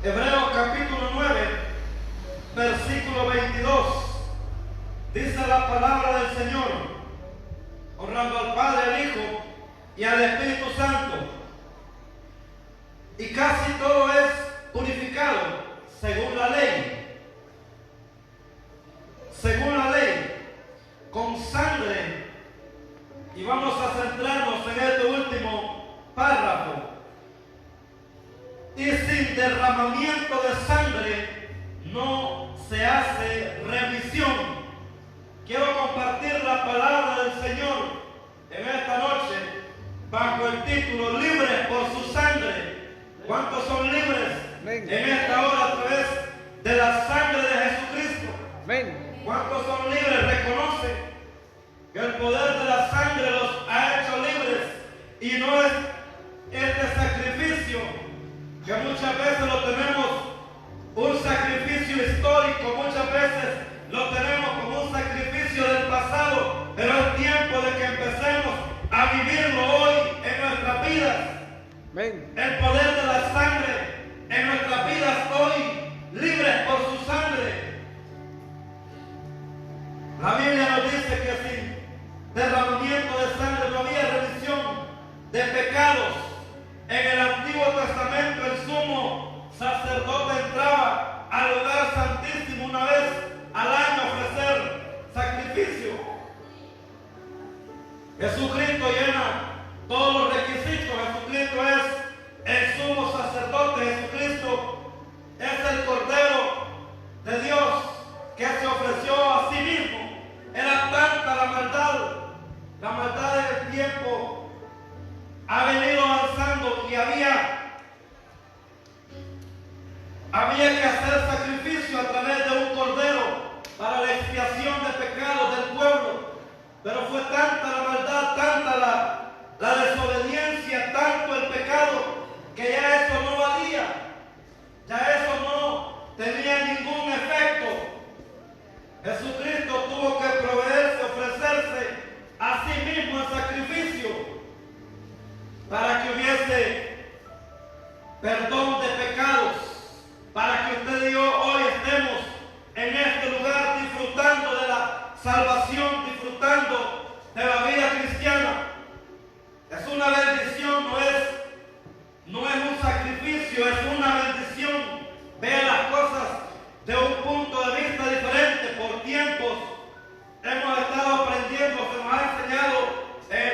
Hebreos capítulo 9, versículo 22. Dice la palabra del Señor, honrando al Padre, al Hijo y al Espíritu Santo. Y casi todo es purificado según la ley. Según la ley, con sangre. Y vamos a centrarnos en este último párrafo. Y sin derramamiento de sangre no se hace remisión. Quiero compartir la palabra del Señor en esta noche bajo el título Libres por su sangre. ¿Cuántos son libres en esta hora a través de la sangre de Jesucristo? ¿Cuántos son libres? Reconocen que el poder de la sangre los ha hecho libres y no es este sacrificio que muchas veces lo tenemos un sacrificio histórico, muchas veces lo tenemos como un sacrificio del pasado, pero es tiempo de que empecemos a vivirlo hoy en nuestras vidas. El poder de la sangre en nuestras vidas hoy, libres por su sangre. La Biblia nos dice que sin derramamiento de sangre no había remisión de pecados. En el Antiguo Testamento el sumo sacerdote entraba al lugar santísimo una vez al año a ofrecer sacrificio. Jesucristo llena todos los requisitos. Jesucristo es el sumo sacerdote. Jesucristo es el Cordero de Dios que se ofreció a sí mismo. Era tanta la maldad del tiempo ha venido avanzando y había que hacer sacrificio a través de un cordero para la expiación de pecados del pueblo. Pero fue tanta la maldad, tanta la desobediencia, tanto el pecado, que ya eso no valía, ya eso no tenía ningún efecto. Jesucristo tuvo que proveerse, ofrecerse a sí mismo en sacrificio para que hubiese perdón de pecados, para que usted y yo hoy estemos en este lugar disfrutando de la salvación, disfrutando de la vida cristiana. Es una bendición, no es un sacrificio, es una bendición. Vea las cosas de un punto de vista diferente. Por tiempos hemos estado aprendiendo, se nos ha enseñado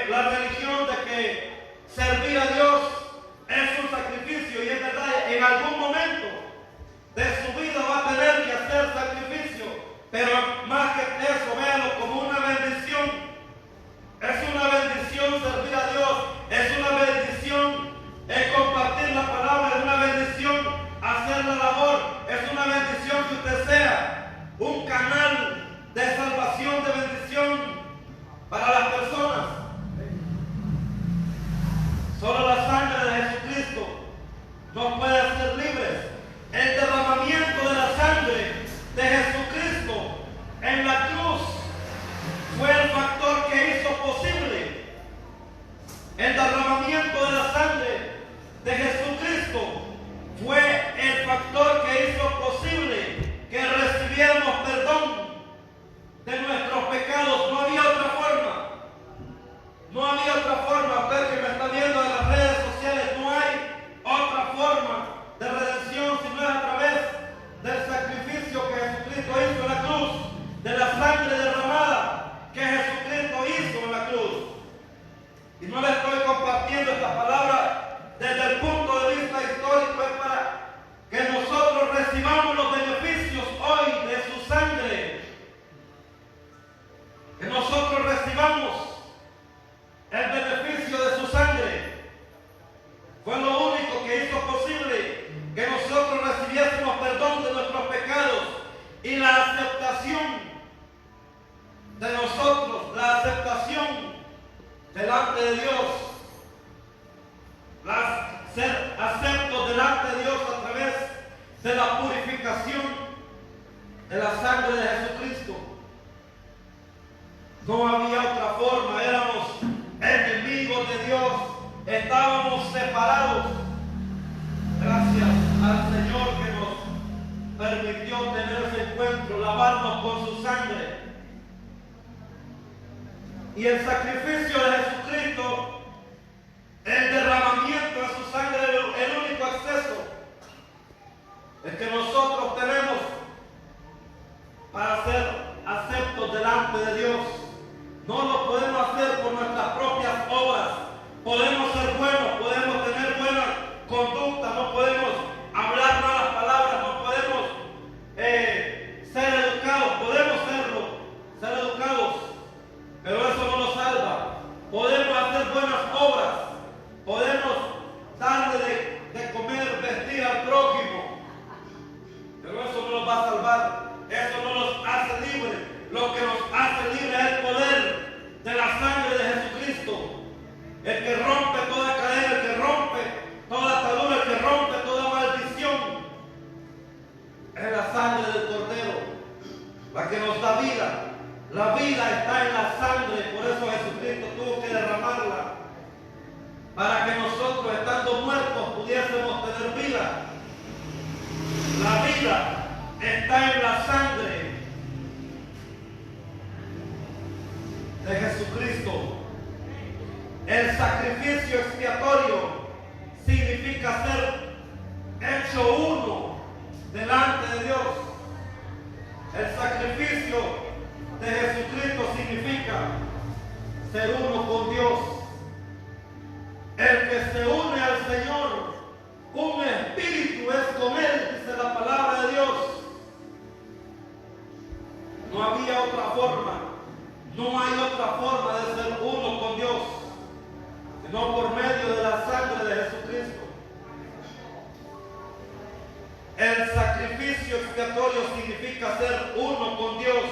la religión de que servir a Dios es un sacrificio, y es verdad, en algún momento de su vida va a tener que hacer sacrificio, pero más que eso, véalo como una bendición. Es una bendición servir a Dios, es una bendición compartir la palabra, es una bendición hacer la labor, es una bendición que usted sea un canal de salvación, de bendición para las personas. Solo la sangre de Jesucristo nos puede hacer libres. El derramamiento de la sangre de Jesucristo en la cruz fue el factor que hizo posible. El derramamiento de la sangre de Jesucristo fue el factor que hizo posible que recibiéramos perdón de nuestros pecados. No había otra forma. No había otra forma. Usted que me está viendo en las redes sociales, no hay otra forma de redención si no es a través del sacrificio que Jesucristo hizo en la cruz, de la sangre derramada que Jesucristo hizo en la cruz. Y no le estoy compartiendo esta palabra desde el punto de vista histórico, es para que nosotros recibamos los beneficios hoy de su sangre, que nosotros recibamos el beneficio de su sangre. Fue lo único que hizo posible que nosotros recibiésemos perdón de nuestros pecados y la aceptación de nosotros, la aceptación delante de Dios, ser aceptos delante de Dios a través de la purificación de la sangre de Jesucristo. No había otra forma, éramos enemigos de Dios, estábamos separados. Gracias al Señor que nos permitió tener ese encuentro, lavarnos con su sangre. Y el sacrificio de Jesucristo, el derramamiento de su sangre, el único acceso el que nosotros tenemos para ser aceptos delante de Dios. No lo podemos hacer por nuestras propias obras. Podemos ser buenos, podemos tener buena conducta, no podemos hablar malas palabras, no podemos ser educados, podemos ser educados, pero eso no nos salva. Podemos hacer buenas obras, podemos darle de comer, vestir al prójimo, pero eso no nos va a salvar, eso no nos hace libres. Lo que nos hace libres es el poder de la sangre de Jesucristo, el que rompe toda cadena, el que rompe toda atadura, el que rompe toda maldición. Es la sangre del Cordero, la que nos da vida. La vida está en la sangre, por eso Jesucristo tuvo que derramarla, para que nosotros, estando muertos, pudiésemos tener vida. La vida está en la sangre de Jesucristo. El sacrificio expiatorio significa ser hecho uno delante de Dios. El sacrificio de Jesucristo significa ser uno con Dios. El que se une al Señor, un espíritu es con Él, dice la palabra de Dios. No había otra forma, no hay otra forma de ser uno con Dios, sino por medio de la sangre de Jesucristo. El sacrificio expiatorio significa ser uno con Dios.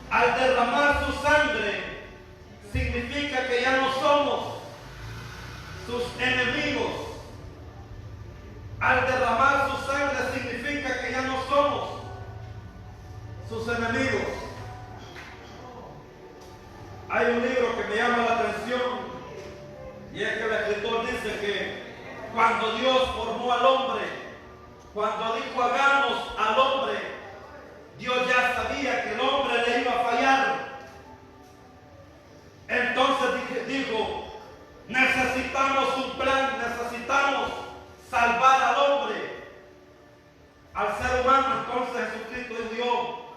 Al derramar su sangre, significa que ya no somos sus enemigos. Al derramar su sangre significa que ya no somos sus enemigos. Hay un libro que me llama la atención, y es que el escritor dice que cuando Dios formó al hombre, cuando dijo hagamos al hombre, Dios ya sabía que el hombre le iba a fallar. Entonces dijo, necesitamos un plan, necesitamos salvar al hombre, al ser humano. Entonces Jesucristo dijo,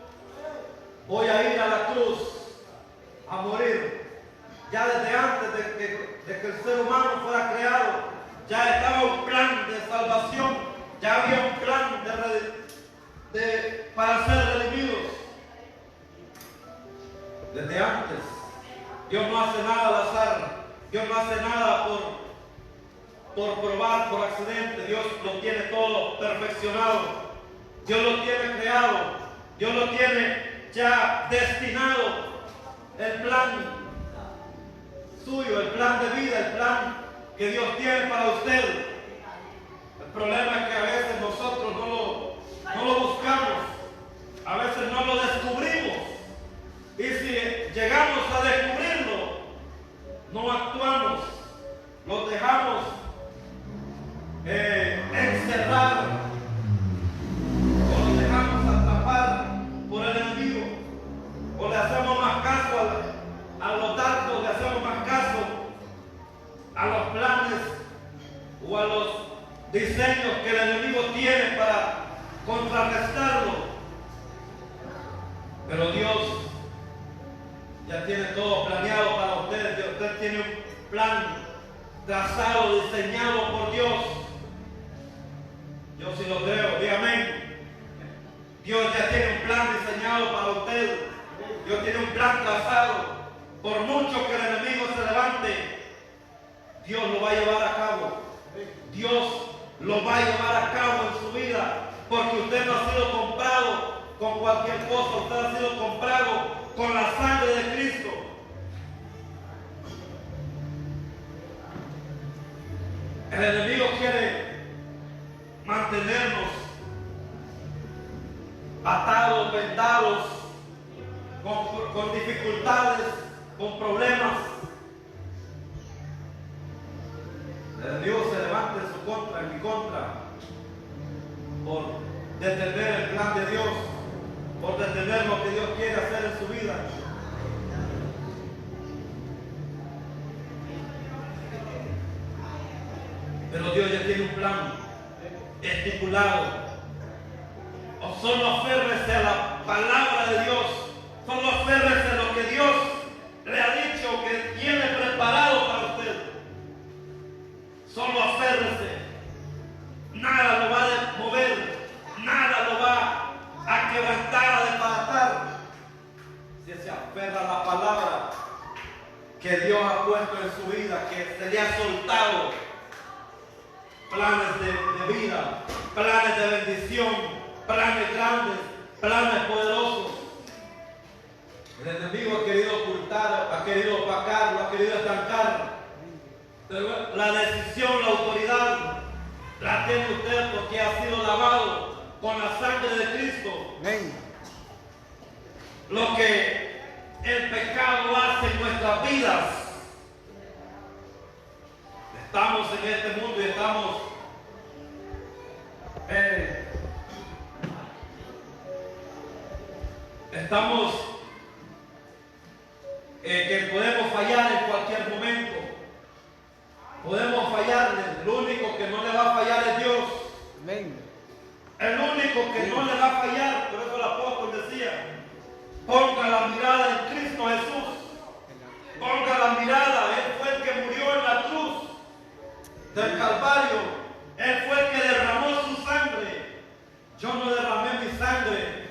voy a ir a la cruz a morir. Ya desde antes de que el ser humano fuera creado, ya estaba un plan de salvación, ya había un plan para ser redimidos. Desde antes. Dios no hace nada al azar, Dios no hace nada por probar, por accidente. Dios lo tiene todo perfeccionado, Dios lo tiene creado, Dios lo tiene ya destinado. El plan suyo, el plan de vida, el plan que Dios tiene para usted. El problema es que a veces nosotros no lo buscamos, a veces no lo descubrimos, y si llegamos a descubrirlo, no actuamos, lo dejamos encerrar, o lo dejamos atrapar por el enemigo, o le hacemos más caso a los datos, le hacemos más caso a los planes o a los diseños que el enemigo tiene para contrarrestarlo. Pero Dios ya tiene todo planeado para usted. Usted tiene un plan trazado, diseñado por Dios. Yo sí lo creo, dígame. Dios ya tiene un plan diseñado para usted. Dios tiene un plan trazado. Por mucho que el enemigo se levante, Dios lo va a llevar a cabo. Dios lo va a llevar a cabo en su vida, porque usted no ha sido comprado con cualquier cosa, usted ha sido comprado con la sangre de Cristo. El enemigo quiere mantenernos atados, vendados, con dificultades, con problemas. El enemigo se levanta en su contra, en mi contra, por detener el plan de Dios, por detener lo que Dios quiere hacer en su vida. Pero Dios ya tiene un plan estipulado. O solo aférrese a la palabra de Dios, solo aférrese a lo que Dios le ha dicho que tiene preparado para usted. Solo aférrese. Nada lo va a mover, nada lo va a quebrantar, a desbaratar. Si se aferra a la palabra que Dios ha puesto en su vida, que se le ha soltado planes de vida, planes de bendición, planes grandes, planes poderosos. El enemigo ha querido ocultar, ha querido opacar, lo ha querido estancar. Pero la decisión, la autoridad la tiene usted porque ha sido lavado con la sangre de Cristo. Amén. Lo que el pecado hace en nuestras vidas. Estamos en este mundo y estamos que podemos fallar en cualquier momento. Podemos fallarle. Lo único que no le va a fallar es Dios. Amén. El único que no le va a fallar, por eso el apóstol decía, ponga la mirada en Cristo Jesús. Ponga la mirada, Él fue el que murió en la cruz del Calvario. Él fue el que derramó su sangre. Yo no derramé mi sangre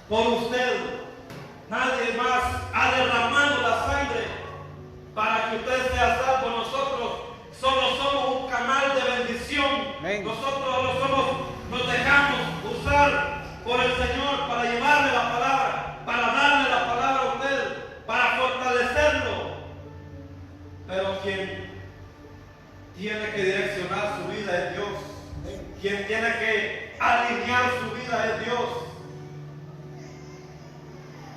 por usted. Nadie más ha derramado la sangre para que usted sea salvo. Nosotros solo somos un canal de bendición. Amén. Nosotros nos dejamos usar por el Señor para llevarle la palabra, para darle la palabra a usted, para fortalecerlo. Pero quien tiene que direccionar su vida es Dios. Quien tiene que alinear su vida es Dios.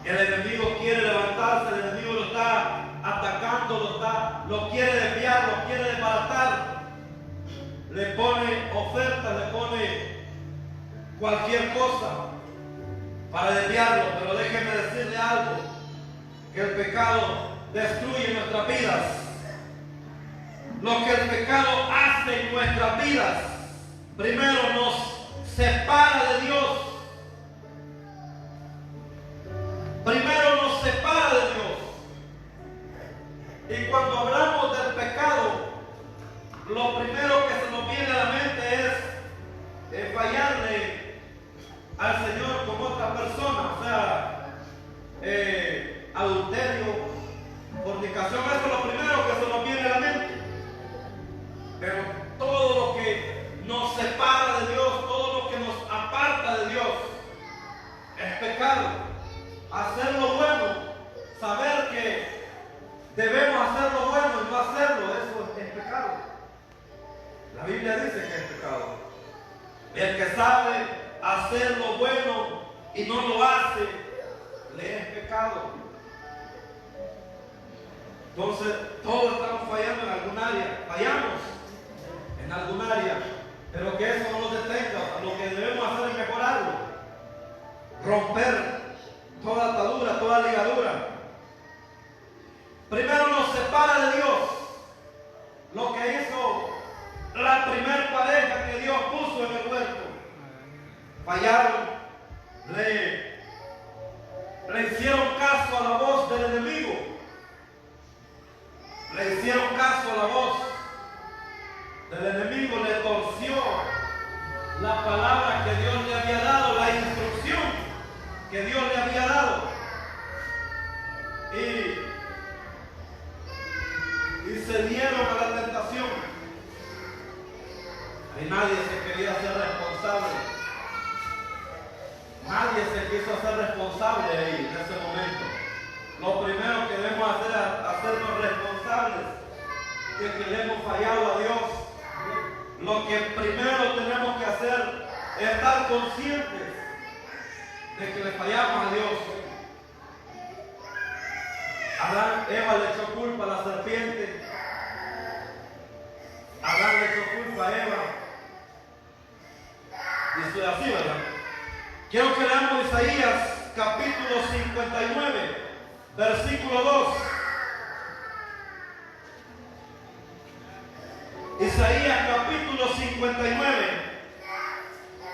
El enemigo quiere levantarse, el enemigo lo está atacando, lo quiere desviar, lo quiere desbaratar. Le pone ofertas, le pone cualquier cosa para desviarlo. Pero déjeme decirle algo, que el pecado destruye nuestras vidas. Lo que el pecado hace en nuestras vidas, primero nos separa de Dios. Primero nos separa de Dios. Y cuando hablamos del pecado, lo primero que se nos viene a la mente es fallarle al Señor con otra persona. O sea, adulterio, fornicación, eso es lo primero que se nos viene a la mente. Pero todo lo que nos separa de Dios, todo lo que nos aparta de Dios, es pecado. Hacer lo bueno, saber que debemos hacer lo bueno y no hacerlo, eso es pecado. La Biblia dice que es pecado. El que sabe hacer lo bueno y no lo hace, le es pecado. Entonces, todos estamos fallando en algún área. Fallamos en algún área, pero que eso no nos detenga. Lo que debemos hacer es mejorarlo, romper toda atadura, toda ligadura. Primero nos separa de Dios. Lo que hizo la primer pareja que Dios puso en el huerto. Fallaron, le hicieron caso a la voz del enemigo. Le hicieron caso a la voz del enemigo, le torció la palabra que Dios le había dado, la instrucción que Dios le había dado. Y se dieron a la tentación. Y nadie se quería hacer responsable. Nadie se quiso hacer responsable ahí en ese momento. Lo primero que debemos hacer es hacernos responsables de que le hemos fallado a Dios. Lo que primero tenemos que hacer es estar conscientes de que le fallamos a Dios. Eva le echó culpa a la serpiente. Adán le echó culpa a Eva. Y estoy así, ¿verdad? Quiero que leamos Isaías capítulo 59, versículo 2. Isaías capítulo 59,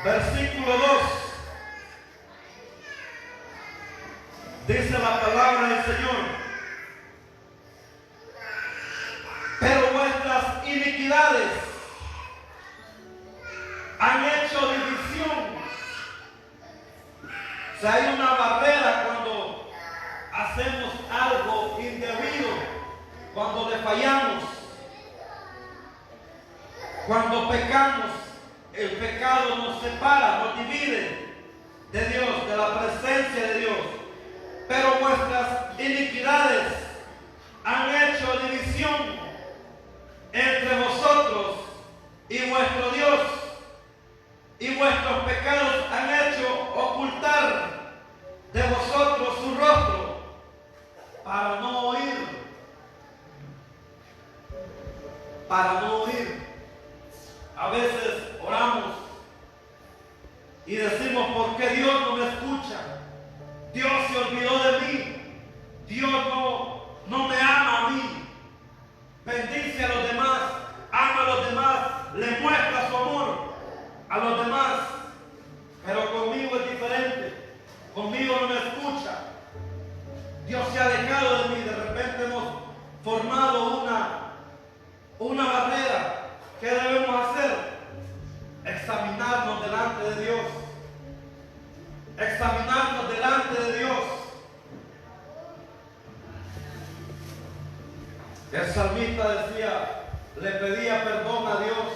versículo 2. Dice la palabra del Señor: pero vuestras iniquidades han hecho división. O sea, hay una barrera cuando hacemos algo indebido, cuando le fallamos, cuando pecamos. El pecado nos separa, nos divide de Dios, de la presencia de Dios. Pero vuestras iniquidades han hecho división entre vosotros y vuestro Dios, y vuestros pecados han hecho ocultar de vosotros su rostro para no oír. Para no oír. A veces oramos y decimos: ¿por qué Dios no me escucha? Dios se olvidó de mí. Dios no me ama a mí. Bendice a los demás, ama a los demás, le muestra su amor a los demás. Pero conmigo es diferente. Conmigo no me escucha. Dios se ha alejado de mí. De repente hemos formado una barrera. ¿Qué debemos hacer? Examinarnos delante de Dios. Examinarnos delante de Dios. El salmista decía, le pedía perdón a Dios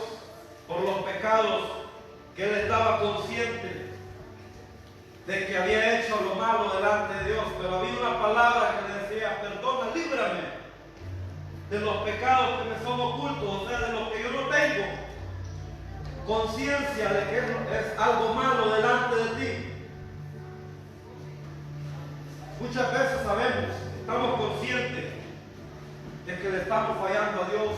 por los pecados que él estaba consciente de que había hecho lo malo delante de Dios, pero había una palabra que le decía: perdona, líbrame de los pecados que me son ocultos, o sea, de los que yo no tengo conciencia de que es algo malo delante de ti. Muchas veces sabemos, estamos conscientes de que le estamos fallando a Dios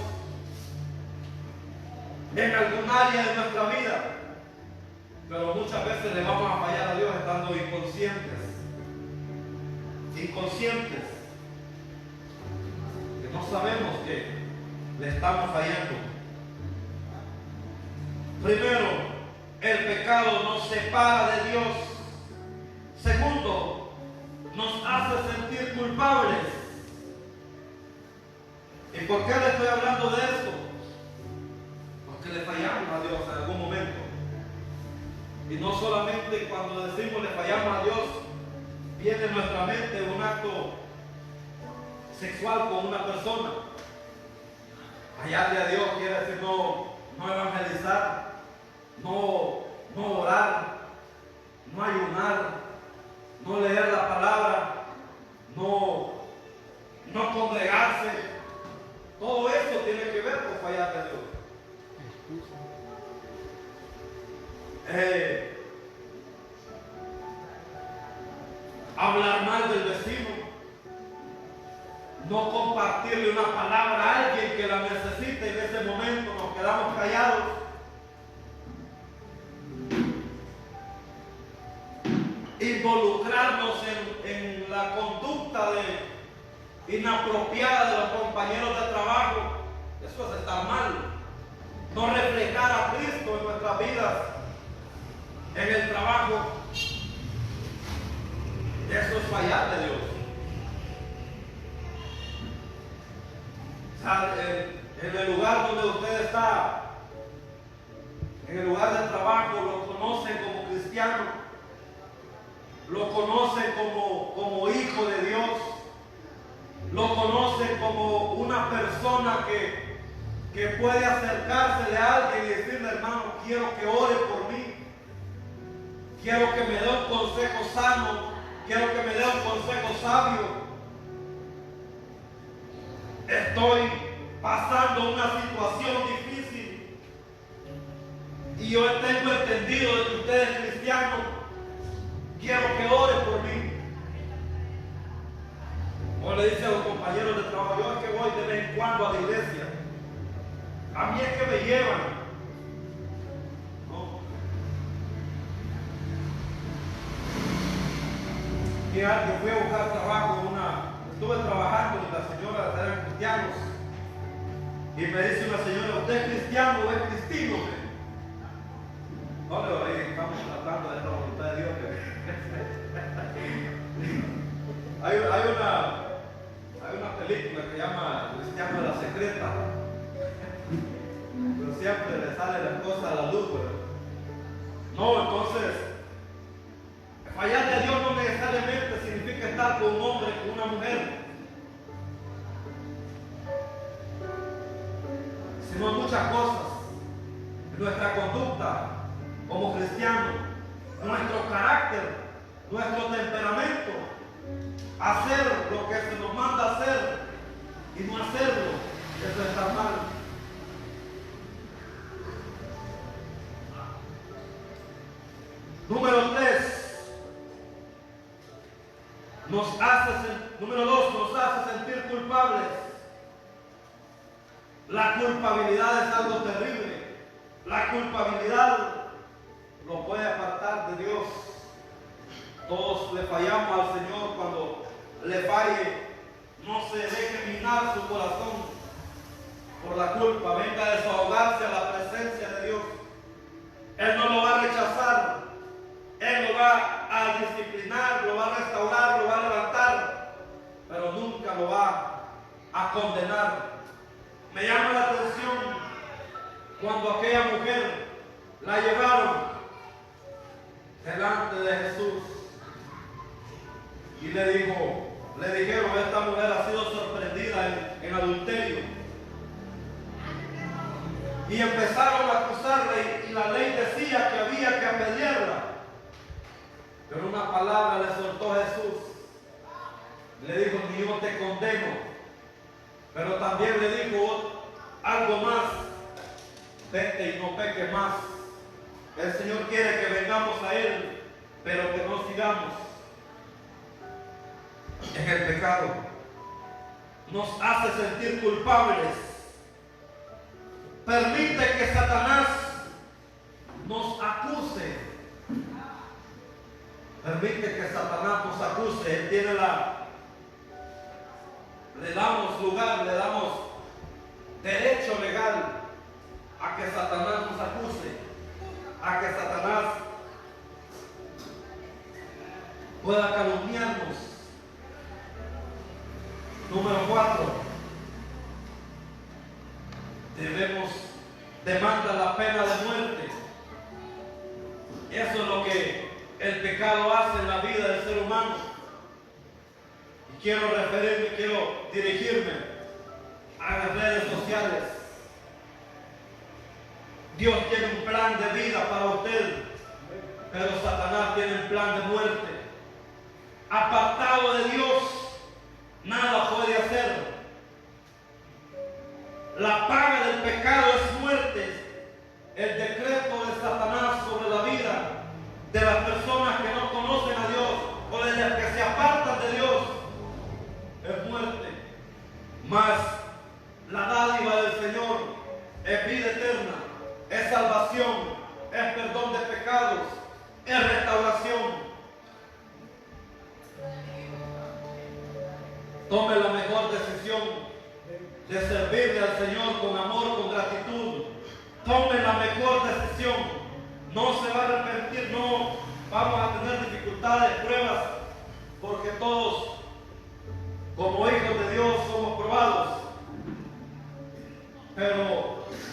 en algún área de nuestra vida, pero muchas veces le vamos a fallar a Dios estando inconscientes, que no sabemos que le estamos fallando. Primero, el pecado nos separa de Dios. Segundo, nos hace sentir culpables. ¿Y por qué le estoy hablando de esto? Porque le fallamos a Dios en algún momento. Y no solamente cuando decimos le fallamos a Dios, viene en nuestra mente un acto sexual con una persona. Fallarle a Dios quiere decir no evangelizar, no orar, no ayunar, no leer la palabra, no congregarse. Todo eso tiene que ver con fallarle a Dios. Hablar mal del vecino, no compartirle una palabra a alguien que la necesite y en ese momento nos quedamos callados. Involucrarnos en la conducta inapropiada de los compañeros de trabajo, eso es estar mal. No reflejar a Cristo en nuestras vidas, en el trabajo, eso es fallarle a Dios. O sea, en el lugar donde usted está, en el lugar de trabajo, lo conocen como cristiano, lo conocen como hijo de Dios, lo conocen como una persona que puede acercarse a alguien y decirle: hermano, quiero que ore por mí, quiero que me dé un consejo sano, quiero que me dé un consejo sabio. Estoy pasando una situación difícil y yo tengo entendido de que usted es cristiano, quiero que ore por mí. O le dice a los compañeros de trabajo: yo es que voy de vez en cuando a la iglesia, a mí es que me llevan. No. yo fui a buscar trabajo, estuve trabajando y las señoras eran cristianos. Y me dice una señora, ¿usted es cristiano o es cristino? No, estamos tratando de la voluntad de Dios. Hay una película que se llama Cristiano de la Secreta. Pero siempre le sale la cosa a la luz, ¿verdad? No, entonces, fallarle a Dios no necesariamente significa estar con un hombre, con una mujer, sino muchas cosas. Nuestra conducta como cristianos, nuestro carácter, nuestro temperamento, hacer lo que se nos manda hacer y no hacerlo, eso está mal. Número 2, nos hace sentir culpables. La culpabilidad es algo terrible. La culpabilidad lo puede apartar de Dios. Todos le fallamos al Señor. Cuando le falle, no se deje minar su corazón por la culpa. Venga a desahogarse a la presencia de Dios. Él no lo va a rechazar. Él lo va a disciplinar, lo va a restaurar, lo va a levantar, pero nunca lo va a condenar. Me llama la atención cuando aquella mujer la llevaron delante de Jesús y le dijeron, esta mujer ha sido sorprendida en adulterio. Y empezaron a acusarla y la ley decía que había que apedrearla. Pero una palabra le soltó Jesús. Le dijo, ni yo te condeno. Pero también le dijo algo más. Vete y no peques más. El Señor quiere que vengamos a Él, pero que no sigamos en el pecado. Nos hace sentir culpables. Permite que Satanás nos acuse. Permite que Satanás nos acuse. Él tiene le damos lugar, le damos derecho legal a que Satanás nos acuse, a que Satanás pueda calumniarnos. Número 4. Demanda la pena de muerte. Eso es lo que el pecado hace en la vida del ser humano. Y quiero dirigirme a las redes sociales. Dios tiene un plan de vida para usted, pero Satanás tiene un plan de muerte. Apartado de Dios, nada puede hacer. La paga del pecado es muerte. El decreto de Satanás sobre la vida de las personas que no conocen a Dios o de las que se apartan de Dios es muerte. Mas la dádiva del Señor es vida eterna, es salvación, es perdón de pecados, es restauración. Tome la mejor decisión de servirle al Señor con amor, con gratitud. Tome la mejor decisión. No se va a arrepentir, no vamos a tener dificultades, pruebas, porque todos, como hijos de Dios, somos probados. Pero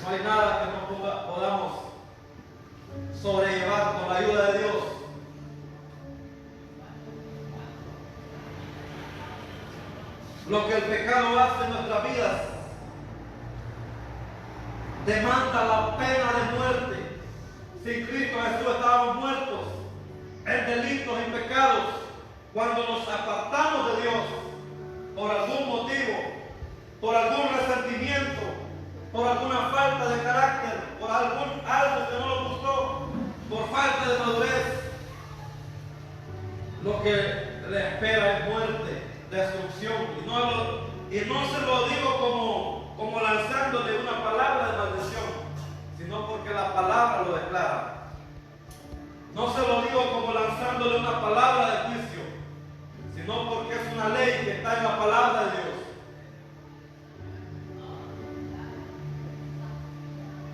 no hay nada que no podamos sobrellevar con la ayuda de Dios. Lo que el pecado hace en nuestras vidas demanda la pena de muerte. Sin Cristo Jesús estábamos muertos en delitos y pecados. Cuando nos apartamos de Dios por algún motivo, por algún resentimiento, por alguna falta de carácter, por algo que no nos gustó, por falta de madurez, lo que le espera es muerte, destrucción. Y no se lo digo como lanzándole una palabra de maldición, sino porque la palabra lo declara. No se lo digo como lanzándole una palabra de juicio, sino porque es una ley que está en la palabra de Dios.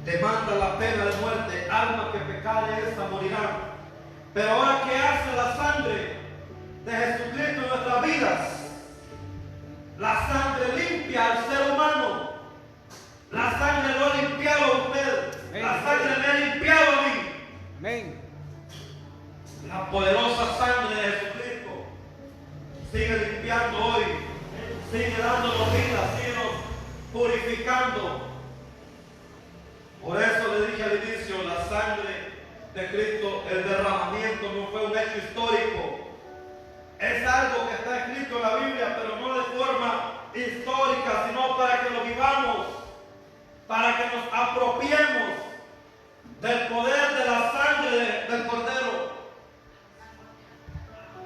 Demanda la pena de muerte, alma que pecare esta morirá. Pero ahora, ¿qué hace la sangre de Jesucristo en nuestras vidas? La sangre limpia al ser humano. La sangre lo ha limpiado a usted. Amén. La sangre me ha limpiado a mí. Amén. La poderosa sangre de Jesucristo sigue limpiando hoy, sigue dándonos vida, sigue nos purificando. Por eso le dije al inicio, la sangre de Cristo, el derramamiento no fue un hecho histórico. Es algo que está escrito en la Biblia, pero no de forma histórica, sino para que lo vivamos, para que nos apropiemos del poder de la sangre del Cordero.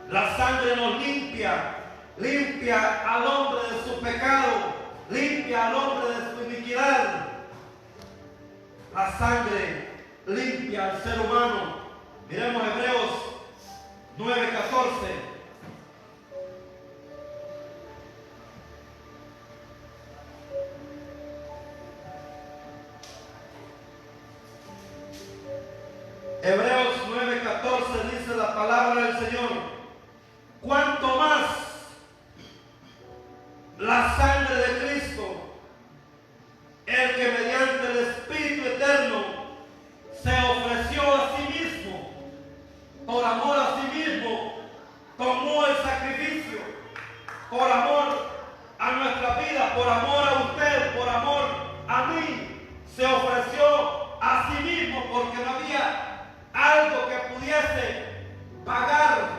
La sangre nos limpia, limpia al hombre de su pecado, limpia al hombre de su iniquidad. La sangre limpia al ser humano. Miremos Hebreos 9:14. Hebreos 9:14 dice la palabra del Señor: cuanto más la sangre de Cristo, el que mediante el Espíritu Eterno se ofreció a sí mismo, por amor a sí mismo, tomó el sacrificio, por amor a nuestra vida, por amor a usted, por amor a mí, se ofreció a sí mismo, porque no había algo que pudiese pagar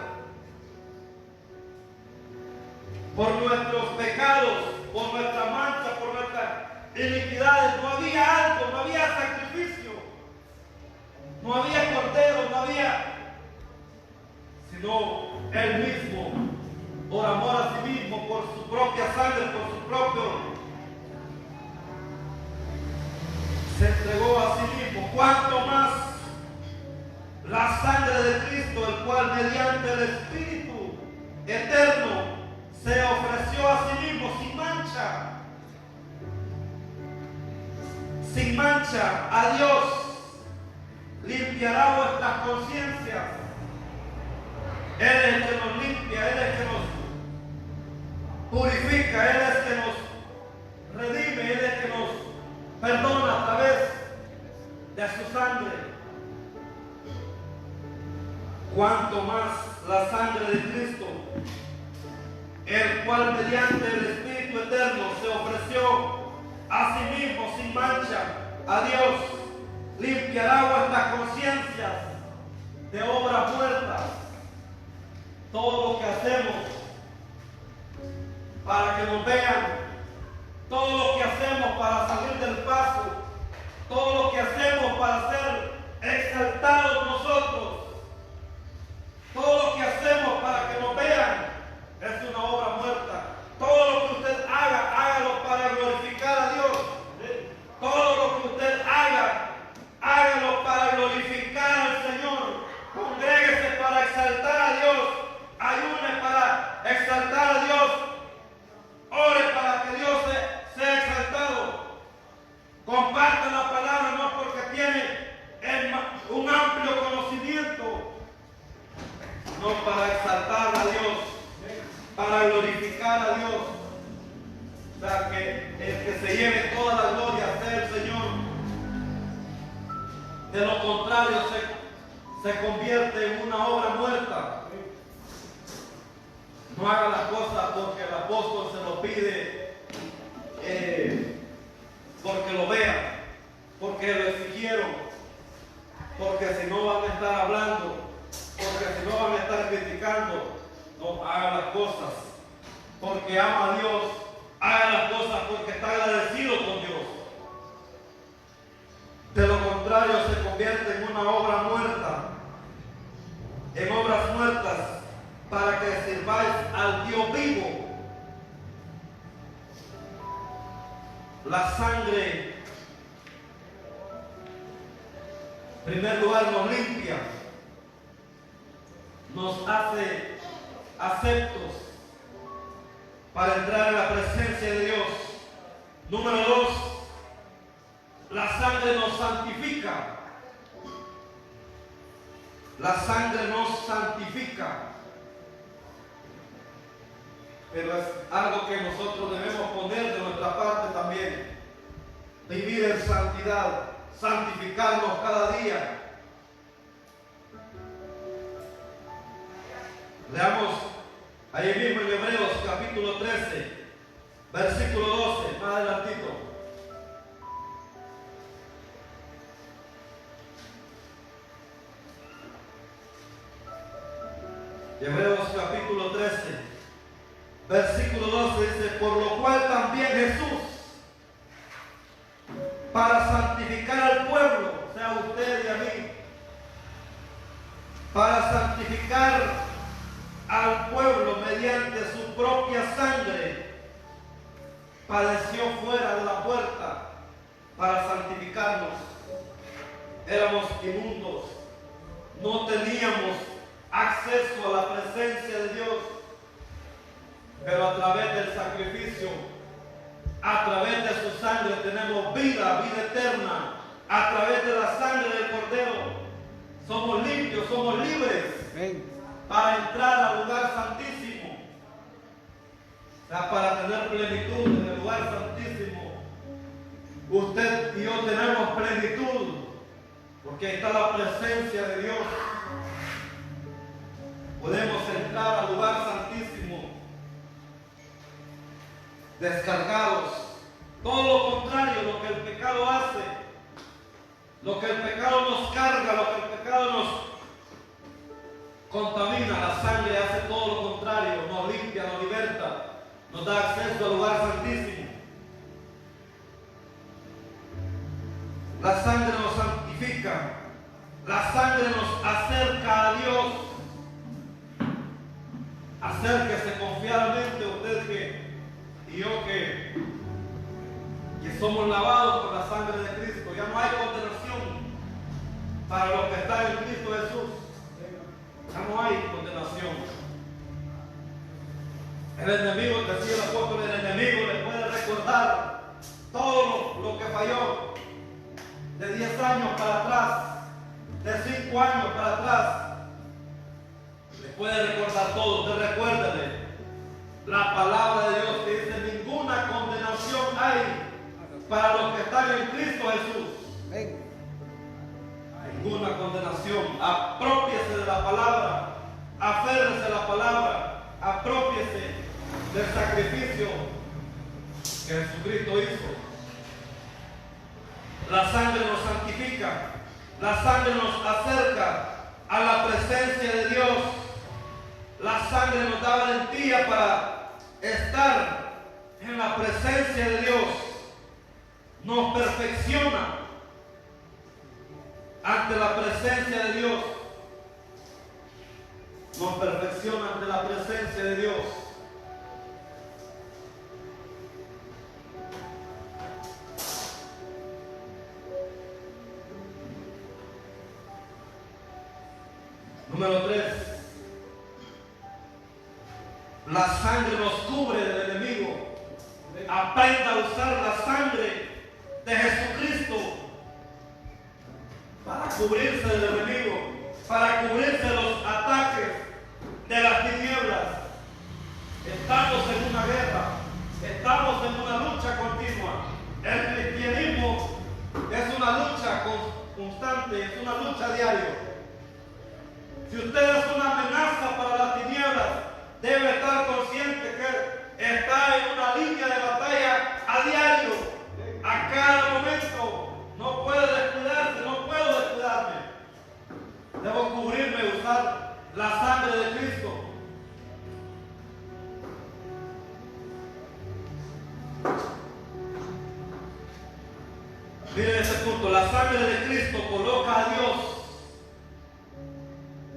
por nuestros pecados, por nuestra mancha, por nuestras iniquidades. No había algo, no había sacrificio, no había cordero, no había, sino Él mismo, por amor a sí mismo, por su propia sangre, por su propio, se entregó a sí mismo. Cuanto más la sangre de Cristo, el cual mediante el Espíritu Eterno se ofreció a sí mismo sin mancha a Dios, limpiará vuestras conciencias. Él es el que nos limpia, Él es el que nos purifica, Él es el que nos redime, Él es el que nos perdona a través de su sangre. Cuanto más la sangre de Cristo, el cual mediante el Espíritu Eterno se ofreció a sí mismo sin mancha a Dios, limpiará vuestras conciencias de obras muertas. Todo lo que hacemos para que nos vean, todo lo que hacemos para salir del paso, todo lo que hacemos para ser exaltados nosotros, todo lo que hacemos para que nos vean, es una obra muerta. Todo lo que usted haga, hágalo para glorificar a Dios. Todo lo que usted haga, hágalo para glorificar al Señor. Congréguese para exaltar a Dios. Ayune para exaltar a Dios. Ore para que Dios sea exaltado. Comparta la palabra no porque tiene un amplio conocimiento, no, para exaltar a Dios, para glorificar a Dios. O sea, que el que se lleve toda la gloria sea el Señor. De lo contrario se convierte en una obra muerta. No haga las cosas porque el apóstol se lo pide, porque lo vean, porque lo exigieron, porque si no van a estar hablando, porque si no van a estar criticando. No haga las cosas porque ama a Dios, haga las cosas porque está agradecido con Dios. De lo contrario se convierte en una obra muerta, en obras muertas, para que sirváis al Dios vivo. La sangre, en primer lugar, nos limpia, nos hace aceptos para entrar en la presencia de Dios. Número 2, la sangre nos santifica. La sangre nos santifica. Pero es algo que nosotros debemos poner de nuestra parte también. Vivir en santidad, santificarnos cada día. Leamos ahí mismo en Hebreos capítulo 13, versículo 12, más adelantito. Hebreos capítulo 13, versículo 12 dice: por lo cual también Jesús, para santificar al pueblo, o sea, a usted y a mí, para santificar al pueblo mediante su propia sangre, padeció fuera de la puerta para santificarnos. Éramos inmundos, no teníamos acceso a la presencia de Dios, pero a través del sacrificio, a través de su sangre tenemos vida, vida eterna. A través de la sangre del Cordero somos limpios, somos libres. Amén. Para entrar al lugar santísimo, o sea, para tener plenitud en el lugar santísimo. Usted y yo tenemos plenitud porque está la presencia de Dios. Podemos entrar al lugar santísimo descargados. Todo lo contrario, lo que el pecado hace, lo que el pecado nos carga, lo que el pecado nos contamina, la sangre hace todo lo contrario, nos limpia, nos liberta, nos da acceso al lugar santísimo. La sangre nos santifica, la sangre nos acerca a Dios. Acérquese confiadamente usted y yo que somos lavados por la sangre de Cristo. Ya no hay condenación para los que están en Cristo Jesús. Ya no hay condenación. El enemigo, decía el apóstol, el enemigo le puede recordar todo lo que falló de 10 años para atrás, de 5 años para atrás. Le puede recordar todo. Usted recuérdale la palabra de Dios que dice: ninguna condenación hay para los que están en Cristo Jesús. Ninguna condenación. Aprópiese de la palabra, aférrese a la palabra, aprópiese del sacrificio que Jesucristo hizo. La sangre nos santifica, la sangre nos acerca a la presencia de Dios. La sangre nos da valentía para estar en la presencia de Dios. Nos perfecciona ante la presencia de Dios. Nos perfecciona ante la presencia de Dios. Número 3. La sangre nos cubre del enemigo. Aprenda a usar la sangre de Jesucristo para cubrirse del enemigo, para cubrirse de los ataques de las tinieblas. Estamos en una guerra, estamos en una lucha continua. El cristianismo es una lucha constante, es una lucha diaria. Si usted es una amenaza para las tinieblas, debe estar consciente que está en una línea de batalla a diario, a cada momento. No puede descuidarse, no puedo descuidarme. Debo cubrirme y usar la sangre de Cristo. Miren ese punto, la sangre de Cristo coloca a Dios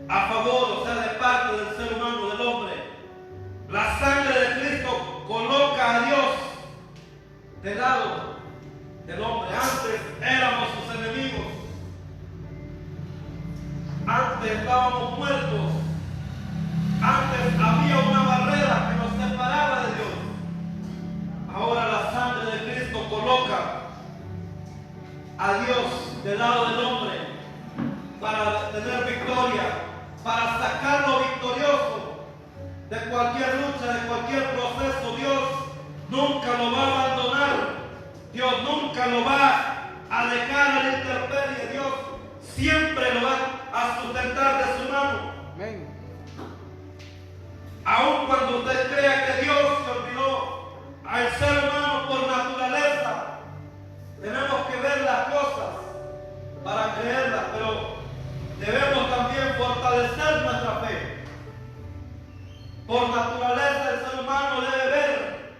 a favor, o sea, de parte del ser humano, del hombre. La sangre de Cristo coloca a Dios del lado del hombre. Antes éramos sus enemigos. Antes estábamos muertos. Antes había una barrera que nos separaba de Dios. del lado del hombre para tener victoria, para sacarlo victorioso de cualquier lucha, de cualquier proceso. Dios nunca lo va a abandonar. Dios nunca lo va a dejar a la intemperie. Dios siempre lo va a sustentar de su mano. Amén. Aun cuando usted crea que Dios se olvidó al ser humano por naturaleza, tenemos que ver las cosas para creerlas, pero debemos también fortalecer nuestra fe. Por naturaleza el ser humano debe ver,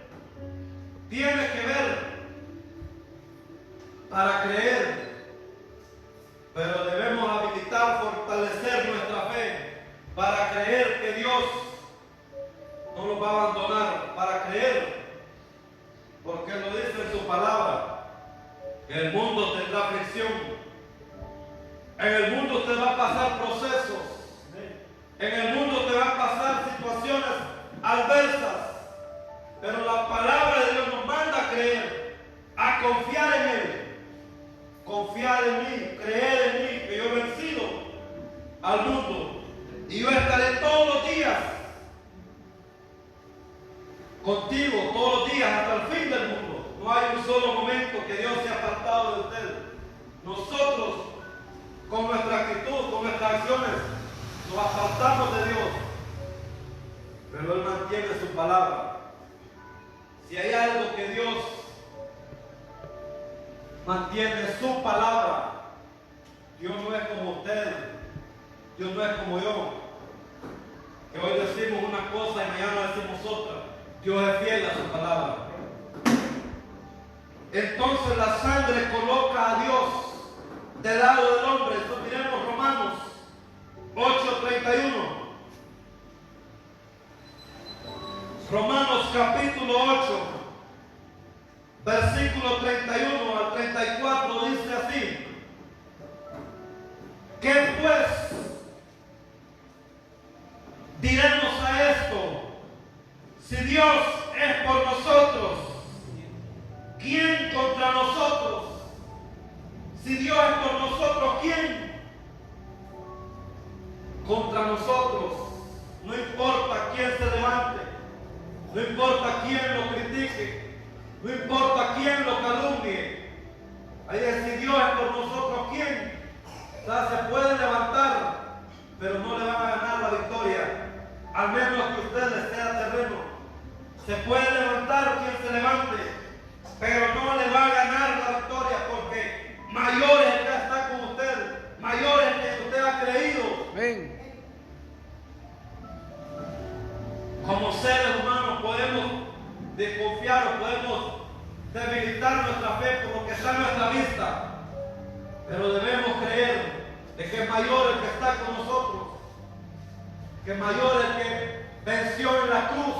tiene que ver para creer, pero debemos habilitar, fortalecer nuestra fe para creer que Dios no nos va a abandonar, para creer, porque lo dice en su palabra, que el mundo tendrá aflicción. En el mundo usted va a pasar procesos, en el mundo te va a pasar situaciones adversas, pero la palabra de Dios nos manda a creer, a confiar en Él. Confiar en mí, creer en mí, que yo he vencido al mundo y yo estaré todos los días contigo, todos los días hasta el fin del mundo. No hay un solo momento que Dios se ha apartado de usted. Nosotros, con nuestra actitud, con nuestras acciones, nos apartamos de Dios, pero Él mantiene su palabra. Si hay algo que Dios mantiene, su palabra. Dios no es como usted, Dios no es como yo, que hoy decimos una cosa y mañana decimos otra. Dios es fiel a su palabra. Entonces la sangre coloca a Dios del lado del hombre. Esto miremos Romanos 8:31. Romanos capítulo 8, versículo 31 al 34 dice así: ¿qué pues diremos a esto? Si Dios es por nosotros, ¿quién contra nosotros? Si Dios es por nosotros, ¿quién contra nosotros? No importa quién se levante, no importa quién lo critique, no importa quién lo calumnie. Ahí es, si Dios es por nosotros, ¿quién? O sea, se puede levantar, pero no le van a ganar la victoria, al menos que usted le sea terreno. Se puede levantar quien se levante, pero no le va a ganar la victoria, porque mayor es el que está con usted, mayor es el que usted ha creído. Amén. Como seres humanos podemos desconfiar o podemos debilitar nuestra fe por lo que está a nuestra vista, pero debemos creer de que es mayor el que está con nosotros, que es mayor el que venció en la cruz.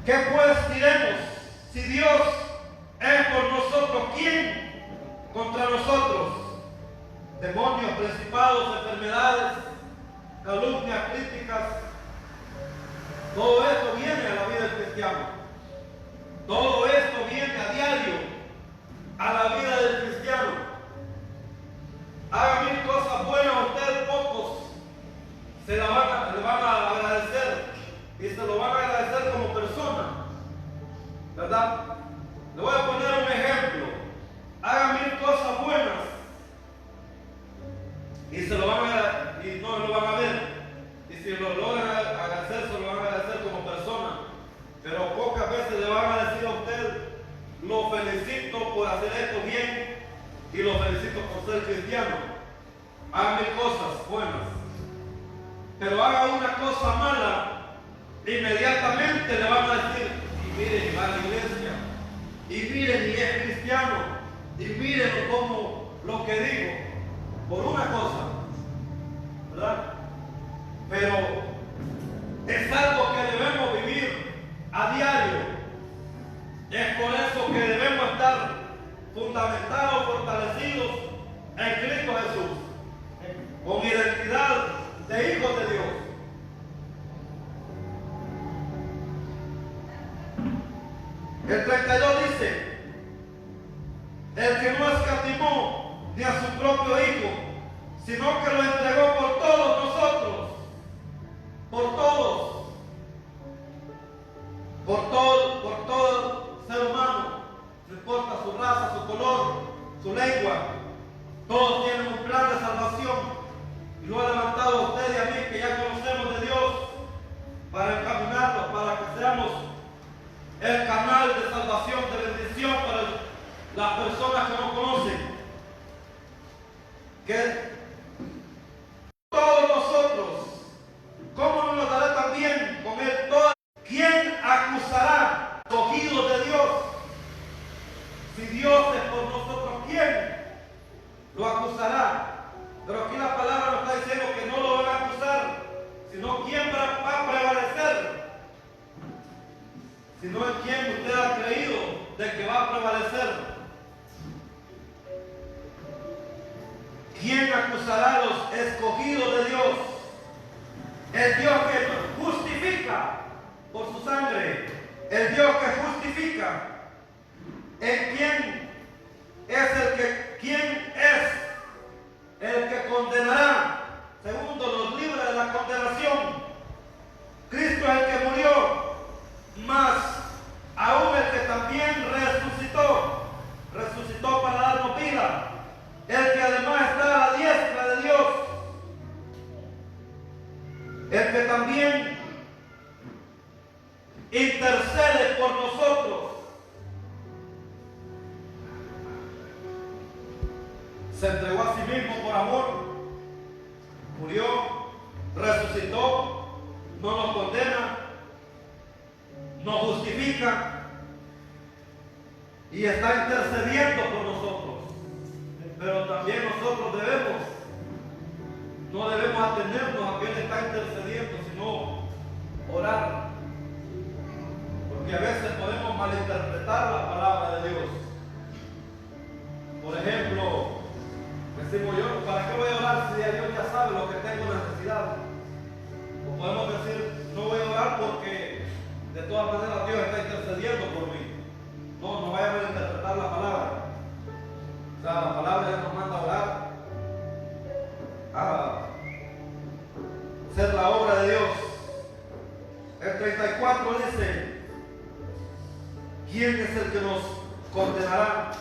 ¿Qué pues diremos? Si Dios es por nosotros, ¿quién contra nosotros? Demonios, principados, enfermedades, calumnias, críticas. Todo esto viene a la vida del cristiano. Todo esto viene a diario a la vida del cristiano. Haga 1000 cosas buenas, ustedes pocos le van a agradecer, y se lo van a agradecer como persona, ¿verdad? Le voy a poner un ejemplo. Haga 1000 cosas buenas y se lo van a, y no lo van a ver, y si lo logran agradecer, se lo van a agradecer como persona, pero pocas veces le van a decir a usted: lo felicito por hacer esto bien y lo felicito por ser cristiano. Haga 1000 cosas buenas, pero haga una cosa mala, inmediatamente le van a decir: y miren, va a la iglesia, y miren, y es cristiano, y miren como lo que digo, por una cosa, ¿verdad? Pero es algo que debemos vivir a diario. Es por eso que debemos estar fundamentados, fortalecidos en Cristo Jesús, con identidad de hijos de Dios. El 32 dice: el que no escatimó ni a su propio Hijo, sino que lo entregó por todos nosotros, por todos, por todo ser humano, no importa su raza, su color, su lengua, todos tienen un plan de salvación. Y lo ha levantado a usted y a mí, que ya conocemos de Dios, para encaminarnos, para que seamos el canal de salvación, de bendición para las personas que no conocen. Que todos nosotros, ¿cómo no nos dará también con él todo? ¿Quién acusará escogidos de Dios? Si Dios es por nosotros, ¿quién lo acusará? Pero aquí la palabra nos está diciendo que no lo van a acusar, sino quién va a prevalecer. Sino en quien usted ha creído de que va a prevalecer. ¿Quién acusará a los escogidos de Dios? El Dios que justifica por su sangre. El Dios que justifica. ¿En quién quién es el que condenará? Segundo, nos libra de la condenación. Cristo es el que murió, mas aún el que también resucitó para darnos vida, el que además está a la diestra de Dios, el que también intercede por nosotros. Se entregó a sí mismo por amor, murió, resucitó, no nos condena, nos justifica y está intercediendo por nosotros. Pero también nosotros no debemos atendernos a que Él está intercediendo, sino orar. Porque a veces podemos malinterpretar la palabra de Dios. Por ejemplo, decimos yo, ¿para qué voy a orar si Dios ya sabe lo que tengo necesidad? O podemos decir, no voy a orar porque de todas maneras Dios está intercediendo por mí. No vaya a malinterpretar la palabra. O sea, la palabra ya nos manda a orar, a hacer la obra de Dios. El 34 dice, ¿quién es el que nos condenará?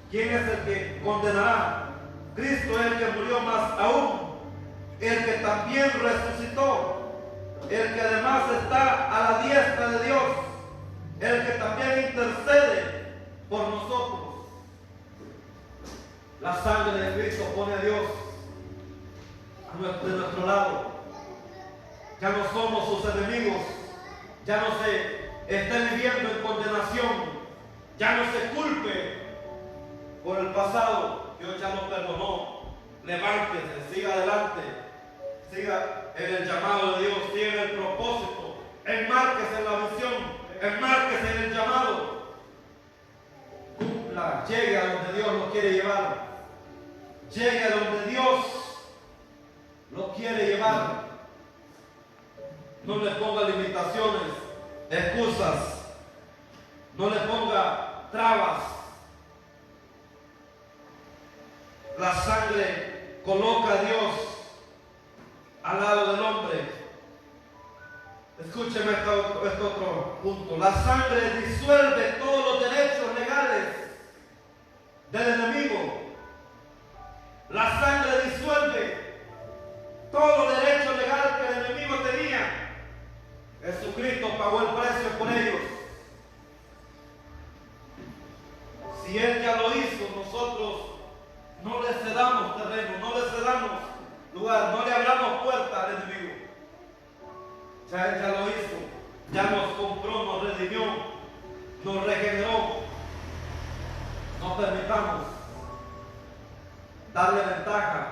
¿Quién es el que condenará? Cristo es el que murió, más aún, el que también resucitó, el que además está a la diestra de Dios, el que también intercede por nosotros. La sangre de Cristo pone a Dios de nuestro lado. Ya no somos sus enemigos, ya no se esté viviendo en condenación, ya no se culpe por el pasado. Dios ya nos perdonó. Levántese, siga adelante, siga en el llamado de Dios, siga en el propósito, enmárquese en la visión, enmárquese en el llamado. Cumpla, llegue a donde Dios lo quiere llevar. Llegue a donde Dios lo quiere llevar. No le ponga limitaciones, excusas, no le ponga trabas. La sangre coloca a Dios al lado del hombre. Escúcheme este otro punto. La sangre disuelve todos los derechos legales del enemigo. La sangre disuelve todo derecho legal que el enemigo tenía. Jesucristo pagó el precio por ellos. Si Él ya lo hizo, nosotros no le cedamos terreno, no le cedamos lugar, no le abramos puerta al enemigo. Ya Él ya lo hizo, ya nos compró, nos redimió, nos regeneró. No permitamos darle ventaja.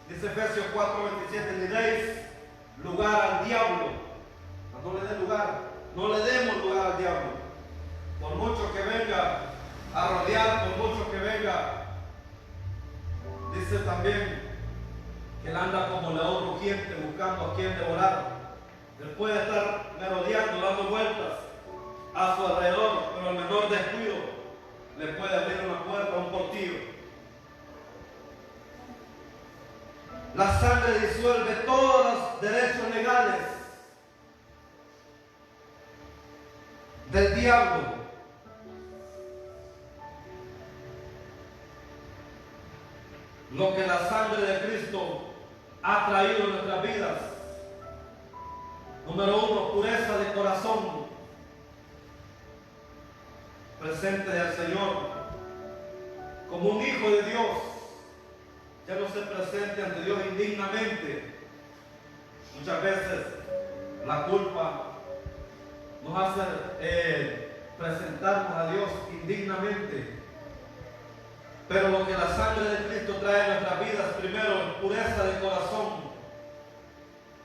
Dice Efesios 4:27, ni deis lugar al diablo. No le dé lugar, no le demos lugar al diablo. Por mucho que venga a rodear, por mucho que venga. Dice también que él anda como león rugiente buscando a quien devorar. Él puede estar merodeando, dando vueltas a su alrededor, pero al menor descuido le puede abrir una puerta motivo. La sangre disuelve todos los derechos legales del diablo. Lo que la sangre de Cristo ha traído en nuestras vidas. Número uno, pureza de corazón. Presente al Señor como un hijo de Dios. Ya no se presente ante Dios indignamente. Muchas veces la culpa nos hace presentarnos a Dios indignamente. Pero lo que la sangre de Cristo trae a nuestras vidas, primero, pureza de corazón.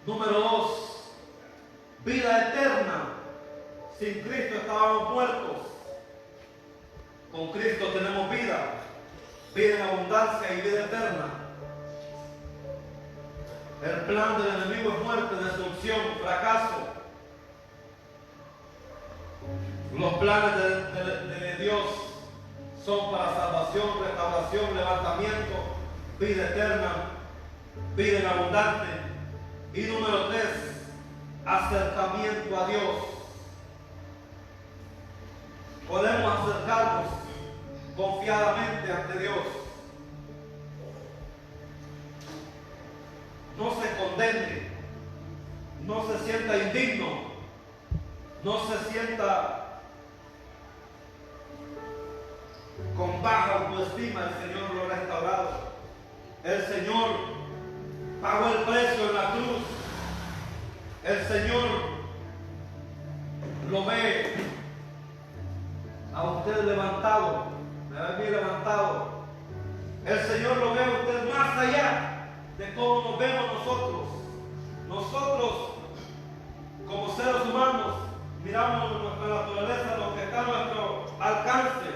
Número dos, vida eterna. Sin Cristo estábamos muertos. Con Cristo tenemos vida, vida en abundancia y vida eterna. El plan del enemigo es muerte, destrucción, fracaso. Los planes de Dios son para salvación, restauración, levantamiento, vida eterna, vida en abundante. Y número tres, acercamiento a Dios. Podemos acercarnos confiadamente ante Dios. No se condene, no se sienta indigno, no se sienta con baja autoestima. El Señor lo ha restaurado. El Señor pagó el precio en la cruz. El Señor lo ve a usted levantado, me ve a mí levantado. El Señor lo ve a usted más allá de cómo nos vemos nosotros. Nosotros, como seres humanos, miramos nuestra naturaleza, lo que está a nuestro alcance.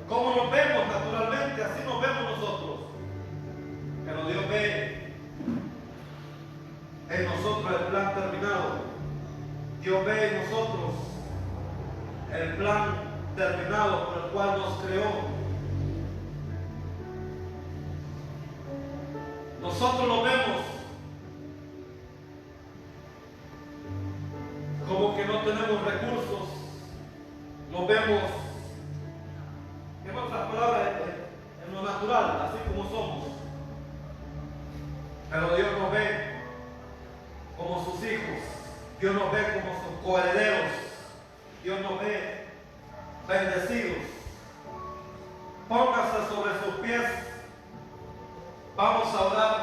Como nos vemos naturalmente, así nos vemos nosotros. Pero Dios ve en nosotros el plan terminado. Dios ve en nosotros el plan terminado por el cual nos creó. Nosotros lo vemos como que no tenemos recursos, lo vemos, en otras palabras, en lo natural, así como somos. Pero Dios nos ve como sus hijos, Dios nos ve como sus coherederos, Dios nos ve bendecidos. Póngase sobre sus pies. Vamos a orar.